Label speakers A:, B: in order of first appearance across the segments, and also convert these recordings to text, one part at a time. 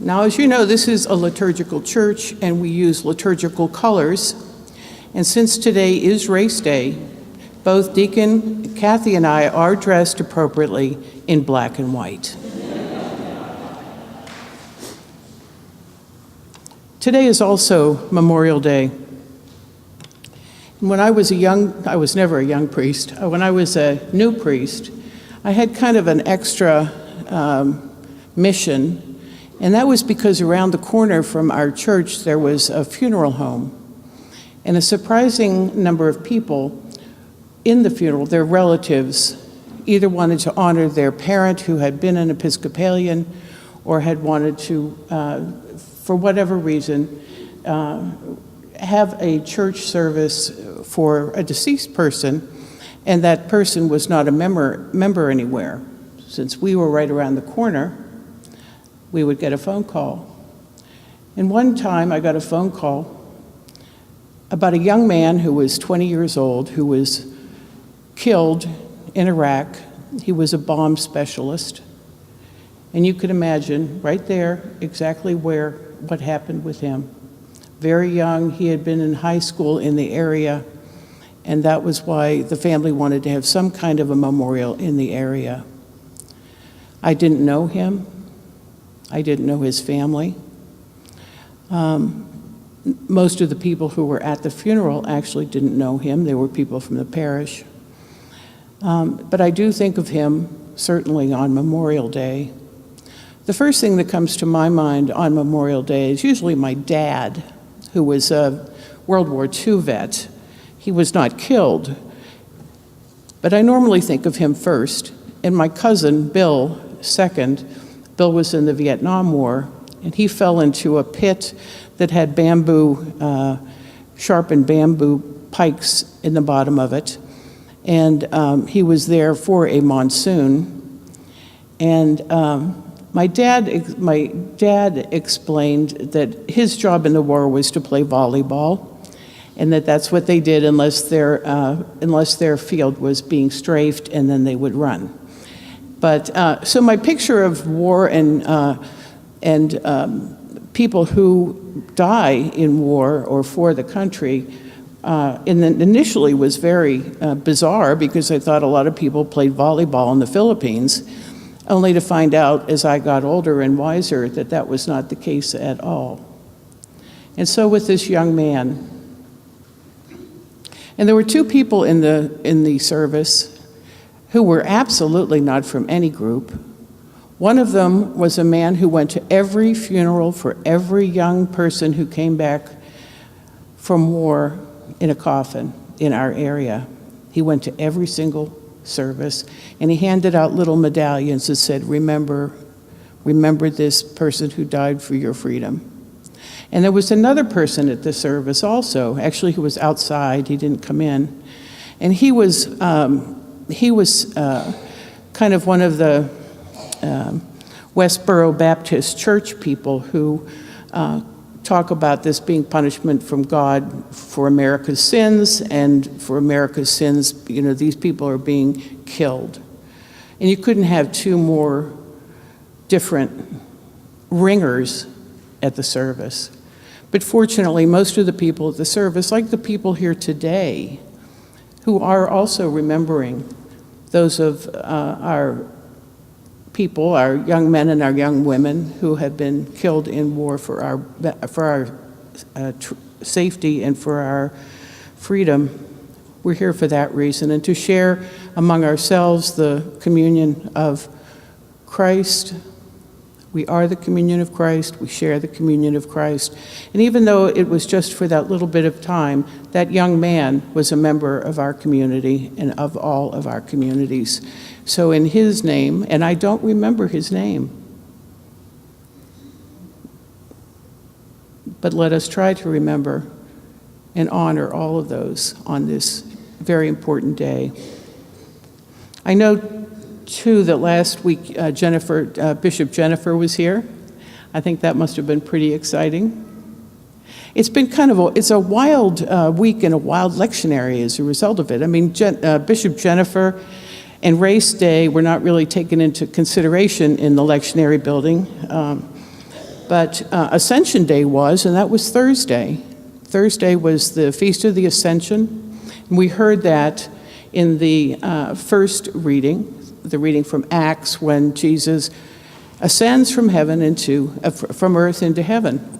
A: Now, as you know, this is a liturgical church, and we use liturgical colors. And since today is Race Day, both Deacon Kathy and I are dressed appropriately in black and white. Today is also Memorial Day. And when I was never a young priest. When I was a new priest, I had kind of an extra mission. And that was because around the corner from our church, there was a funeral home. And a surprising number of people in the funeral, their relatives, either wanted to honor their parent who had been an Episcopalian or had wanted to, for whatever reason, have a church service for a deceased person, and that person was not a member anywhere. Since we were right around the corner, we would get a phone call. And one time I got a phone call about a young man who was 20 years old who was killed in Iraq. He was a bomb specialist. And you could imagine right there exactly what happened with him. Very young, he had been in high school in the area, and that was why the family wanted to have some kind of a memorial in the area. I didn't know him. I didn't know his family. Most of the people who were at the funeral actually didn't know him. They were people from the parish. But I do think of him certainly on Memorial Day. The first thing that comes to my mind on Memorial Day is usually my dad, who was a World War II vet. He was not killed, but I normally think of him first, and my cousin, Bill, second. Bill was in the Vietnam War, and he fell into a pit that had sharpened bamboo pikes in the bottom of it. And he was there for a monsoon. And my dad explained that his job in the war was to play volleyball, and that's what they did unless their field was being strafed, and then they would run. But so my picture of war and people who die in war or for the country initially was very bizarre, because I thought a lot of people played volleyball in the Philippines, only to find out as I got older and wiser that that was not the case at all. And so with this young man, and there were two people in the service who were absolutely not from any group. One of them was a man who went to every funeral for every young person who came back from war in a coffin in our area. He went to every single service, and he handed out little medallions that said, remember this person who died for your freedom. And there was another person at the service also, actually, who was outside. He didn't come in. And he was kind of one of the Westboro Baptist Church people who talk about this being punishment from God for America's sins, and for America's sins, these people are being killed. And you couldn't have two more different ringers at the service. But fortunately, most of the people at the service, like the people here today, who are also remembering those of our people, our young men and our young women who have been killed in war for our safety and for our freedom. We're here for that reason, and to share among ourselves the communion of Christ. We are the communion of Christ. We share the communion of Christ. And even though it was just for that little bit of time, that young man was a member of our community and of all of our communities. So in his name, and I don't remember his name, but let us try to remember and honor all of those on this very important day. I know too that last week Bishop Jennifer was here. I think that must have been pretty exciting. It's been it's a wild week and a wild lectionary as a result of it. I mean, Bishop Jennifer and Race Day were not really taken into consideration in the lectionary building, But Ascension Day was, and that was Thursday. Thursday was the Feast of the Ascension. And we heard that in the first reading, the reading from Acts, when Jesus ascends from heaven from earth into heaven.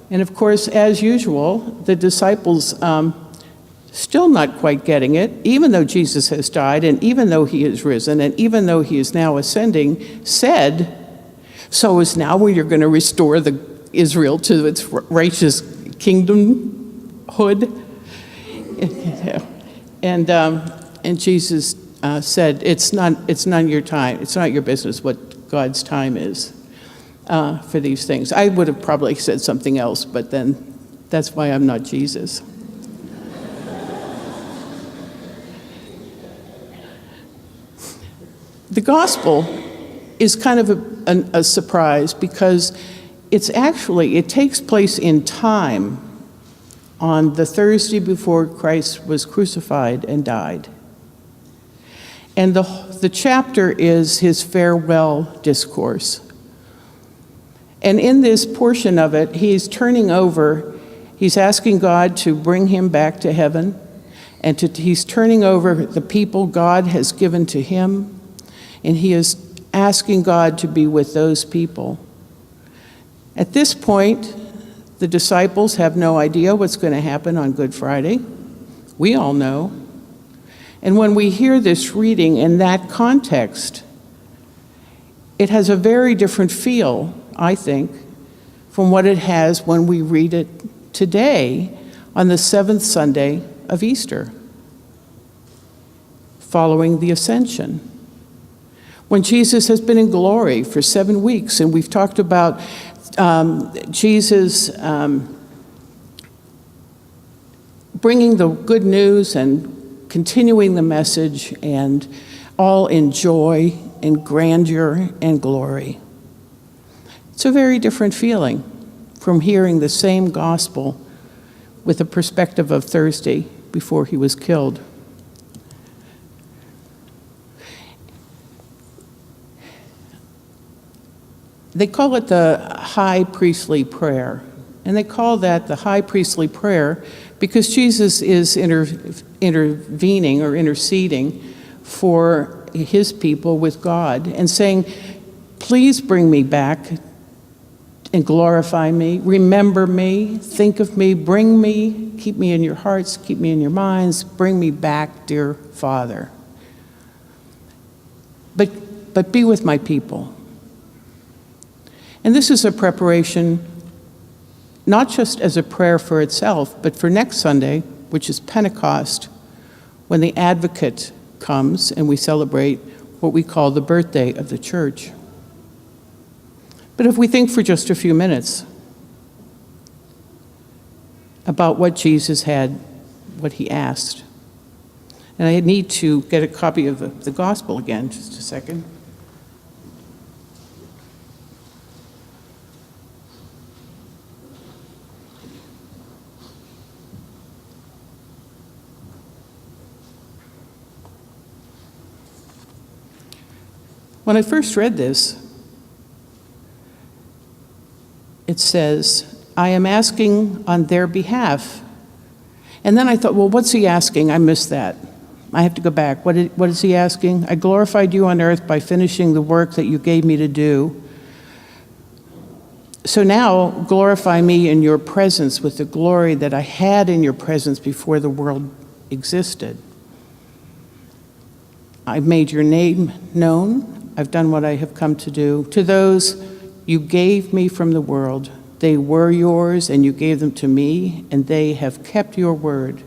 A: And of course, as usual, the disciples still not quite getting it, even though Jesus has died, and even though he is risen, and even though he is now ascending, said, so is now where you're going to restore Israel to its righteous kingdomhood? And Jesus said, it's not your time. It's not your business what God's time is for these things. I would have probably said something else, but then that's why I'm not Jesus. The gospel is kind of a surprise because it takes place in time on the Thursday before Christ was crucified and died. And the chapter is his farewell discourse. And in this portion of it, he's asking God to bring him back to heaven, and he's turning over the people God has given to him, and he is asking God to be with those people. At this point, the disciples have no idea what's going to happen on Good Friday. We all know. And when we hear this reading in that context, it has a very different feel, I think, from what it has when we read it today on the seventh Sunday of Easter, following the Ascension, when Jesus has been in glory for 7 weeks. And we've talked about Jesus bringing the good news and continuing the message, and all in joy and grandeur and glory. It's a very different feeling from hearing the same gospel with the perspective of Thursday before he was killed. They call it the high priestly prayer. And they call that the high priestly prayer because Jesus is intervening or interceding for his people with God and saying, please bring me back and glorify me, remember me, think of me, bring me, keep me in your hearts, keep me in your minds, bring me back, dear Father. But be with my people. And this is a preparation, not just as a prayer for itself, but for next Sunday, which is Pentecost, when the Advocate comes and we celebrate what we call the birthday of the church. But if we think for just a few minutes about what Jesus had, what he asked. And I need to get a copy of the gospel again, just a second. When I first read this, it says, I am asking on their behalf. And then I thought, well, what's he asking? I missed that. I have to go back. What is he asking? I glorified you on earth by finishing the work that you gave me to do. So now glorify me in your presence with the glory that I had in your presence before the world existed. I've made your name known. I've done what I have come to do. To those you gave me from the world, they were yours, and you gave them to me, and they have kept your word.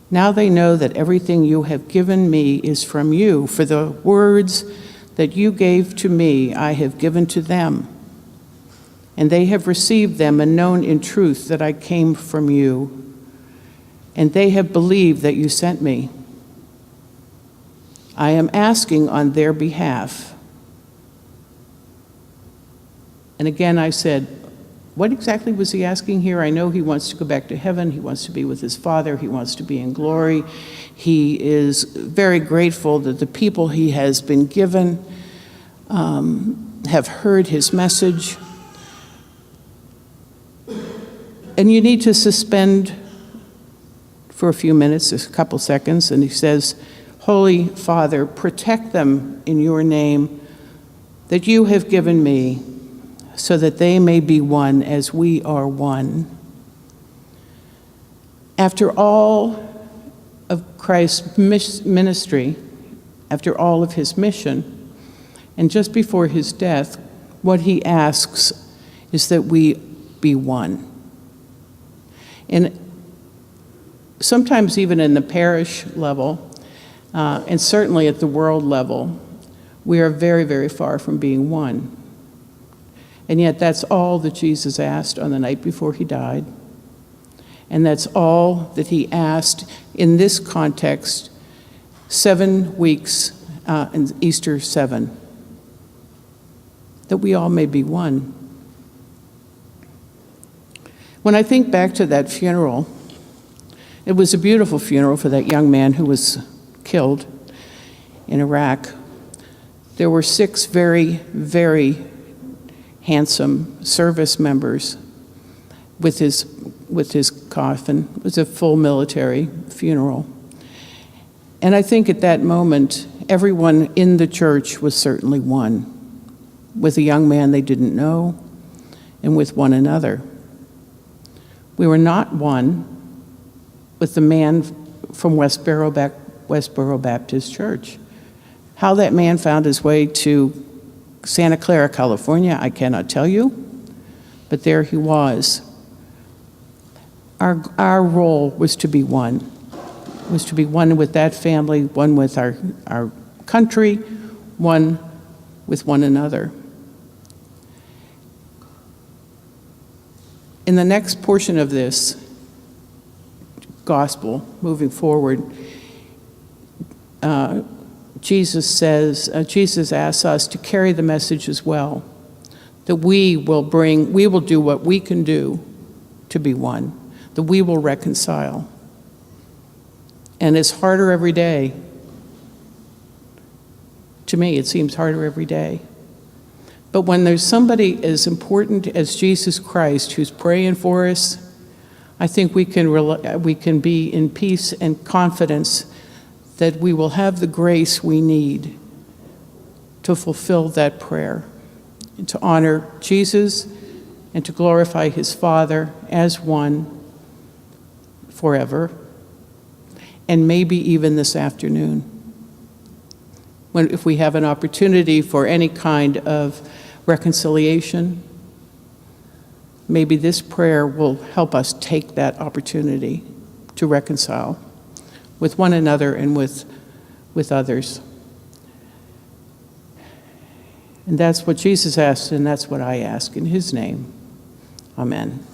A: Now they know that everything you have given me is from you, for the words that you gave to me I have given to them, and they have received them and known in truth that I came from you, and they have believed that you sent me. I am asking on their behalf. And again, I said, what exactly was he asking here? I know he wants to go back to heaven. He wants to be with his Father. He wants to be in glory. He is very grateful that the people he has been given have heard his message. And you need to suspend for a few minutes, a couple seconds, and he says, Holy Father, protect them in your name that you have given me, so that they may be one as we are one. After all of Christ's ministry, after all of his mission, and just before his death, what he asks is that we be one. And sometimes even in the parish level, and certainly at the world level, we are very, very far from being one. And yet that's all that Jesus asked on the night before he died. And that's all that he asked in this context, 7 weeks in Easter 7, that we all may be one. When I think back to that funeral, it was a beautiful funeral for that young man who was killed in Iraq. There were 6 very, very handsome service members with his coffin. It was a full military funeral. And I think at that moment, everyone in the church was certainly one, with a young man they didn't know and with one another. We were not one with the man from Westboro Baptist Church. How that man found his way to Santa Clara, California, I cannot tell you, but there he was. Our role was to be one. Was to be one with that family, one with our country, one with one another. In the next portion of this gospel, moving forward, Jesus asks us to carry the message as well, that we will do what we can do to be one, that we will reconcile. And it's harder every day. To me, it seems harder every day. But when there's somebody as important as Jesus Christ who's praying for us, I think we can be in peace and confidence that we will have the grace we need to fulfill that prayer, and to honor Jesus and to glorify his Father as one forever, and maybe even this afternoon, if we have an opportunity for any kind of reconciliation. Maybe this prayer will help us take that opportunity to reconcile with one another and with others. And that's what Jesus asked, and that's what I ask in his name. Amen.